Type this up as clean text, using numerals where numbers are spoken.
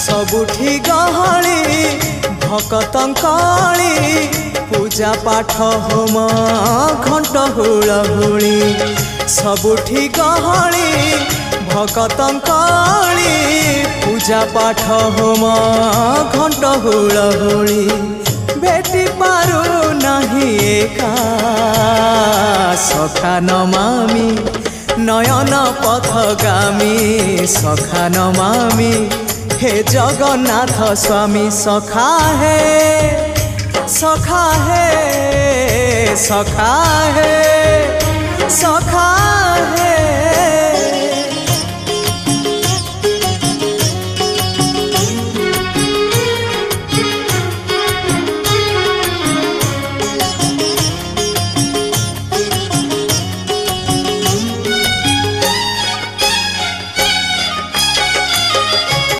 सबुठी गहली भकतंकली पूजा पाठ होम घंट हुलहुली सबुठी गहली भकतंकली पूजा पाठ होम घंट हुलहुली भेटी पारू नहीं एका सखा नमामि नयन पथगामी सखा नमामि हे जगन्नाथ स्वामी सखा है सखा है सखा है सखा